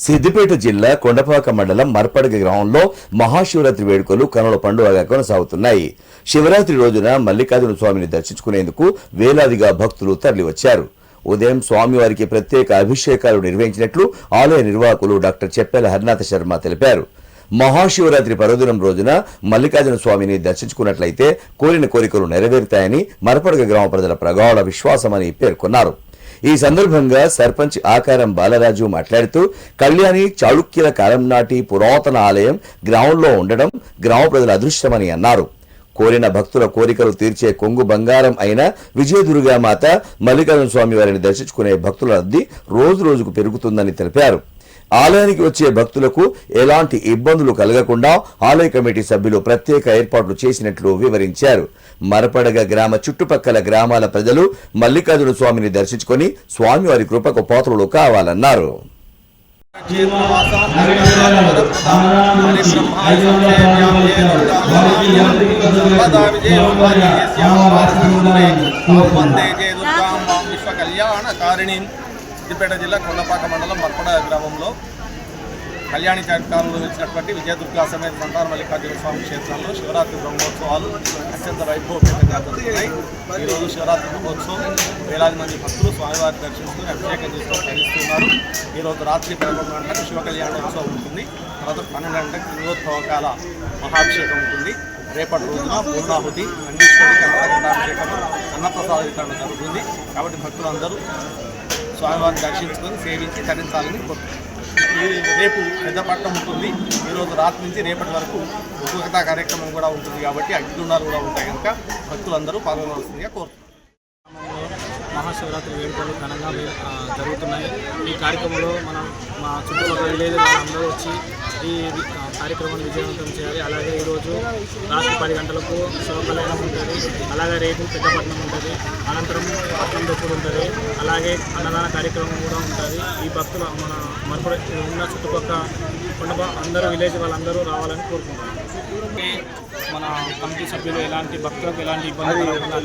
సిద్దిపేట జిల్లా కొండపాక మండలం మర్పడగ గ్రామంలో మహాశివరాత్రి వేడుకలు కనుల పండుగగా కొనసాగుతున్నాయి. శివరాత్రి రోజున మల్లికార్జున స్వామిని దర్శించుకునేందుకు వేలాదిగా భక్తులు తరలివచ్చారు. ఉదయం స్వామివారికి ప్రత్యేక అభిషేకాలు నిర్వహించినట్లు ఆలయ నిర్వాహకులు డాక్టర్ చెప్పెల హరినాథ శర్మ తెలిపారు. మహాశివరాత్రి పర్వదినం రోజున మల్లికార్జున స్వామిని దర్శించుకున్నట్లయితే కోరిన కోరికలు నెరవేరుతాయని మర్పడగ గ్రామ ప్రజల ప్రగాఢ విశ్వాసమని పేర్కొన్నారు. ఈ సందర్భంగా సర్పంచ్ ఆకారం బాలరాజు మాట్లాడుతూ కళ్యాణి చాళుక్యుల కాలం నాటి పురాతన ఆలయం గ్రామంలో ఉండడం గ్రామ ప్రజల అదృష్టమని అన్నారు. కోరిన భక్తుల కోరికలు తీర్చే కొంగు బంగారం అయిన విజయదుర్గామాత మల్లికార్జున స్వామి వారిని దర్శించుకునే భక్తుల రద్దీ రోజు రోజుకు పెరుగుతుందని తెలిపారు. ఆలయానికి వచ్చే భక్తులకు ఎలాంటి ఇబ్బందులు కలగకుండా ఆలయ కమిటీ సభ్యులు ప్రత్యేక ఏర్పాట్లు చేసినట్లు వివరించారు. మరపడగ గ్రామ చుట్టుపక్కల గ్రామాల ప్రజలు మల్లికార్జున స్వామిని దర్శించుకుని స్వామివారి కృపకు పాత్రలు కావాలన్నారు. సిద్దిపేట జిల్లా కొండపాక మండలం మర్పడగ గ్రామంలో కళ్యాణి చాట్కాలంలో వచ్చినటువంటి విజయదుర్గా సమేత సంతాన మల్లికార్జున స్వామి క్షేత్రంలో శివరాత్రి బ్రహ్మోత్సవాలు అత్యంత వైభవపేతంగా జరుగుతున్నాయి. ఈరోజు శివరాత్రి బ్రహ్మోత్సవం వేలాది మంది భక్తులు స్వామివారిని దర్శించుకుని అభిషేకం చేసుకుని తరిస్తున్నారు. ఈరోజు రాత్రి 11 గంటలకు శివ కళ్యాణోత్సవం ఉంటుంది. తర్వాత 12 గంటలకు లింగోద్భవకాల మహాభిషేకం ఉంటుంది. రేపటి రోజున పూర్ణాహుతి అండీశ్వరికి అభిషేకం అన్నప్రసాద వితరణ జరుగుతుంది. కాబట్టి భక్తులందరూ స్వామివారిని దర్శించుకొని సేవించి తరించాలని కోరుతున్నారు. రేపు పెద్ద పట్టం ఉంటుంది. ఈరోజు రాత్రి నుంచి రేపటి వరకు ఉపకథా కార్యక్రమం కూడా ఉంటుంది. కాబట్టి అగ్నిగుండాలు కూడా ఉంటాయి కనుక భక్తులందరూ పాల్గొనవలసిందిగా కోరుతున్నారు. మహాశివరాత్రి వేడుకలు ఘనంగా జరుగుతున్నాయి. ఈ కార్యక్రమంలో మా చుట్టుపక్కల విలేజ్ అందరూ వచ్చి ఈ కార్యక్రమాన్ని విజయవంతం చేయాలి. అలాగే ఈరోజు రాత్రి 10 గంటలకు శివ కళ్యాణం ఉంటుంది. అలాగే రేపు పెద్దపట్నం ఉంటుంది. అనంతరం పట్నం దొక్కుడు ఉంటుంది. అలాగే అన్నదాన కార్యక్రమం కూడా ఉంటుంది. ఈ భక్తులు మన మరపడ ఉన్న చుట్టుపక్కల కొండ అందరూ విలేజ్ వాళ్ళందరూ రావాలని కోరుకుంటున్నాం. మన కమిటీ సభ్యులు ఎలాంటి భక్తులకు ఎలాంటి ఇబ్బంది కలగకుండా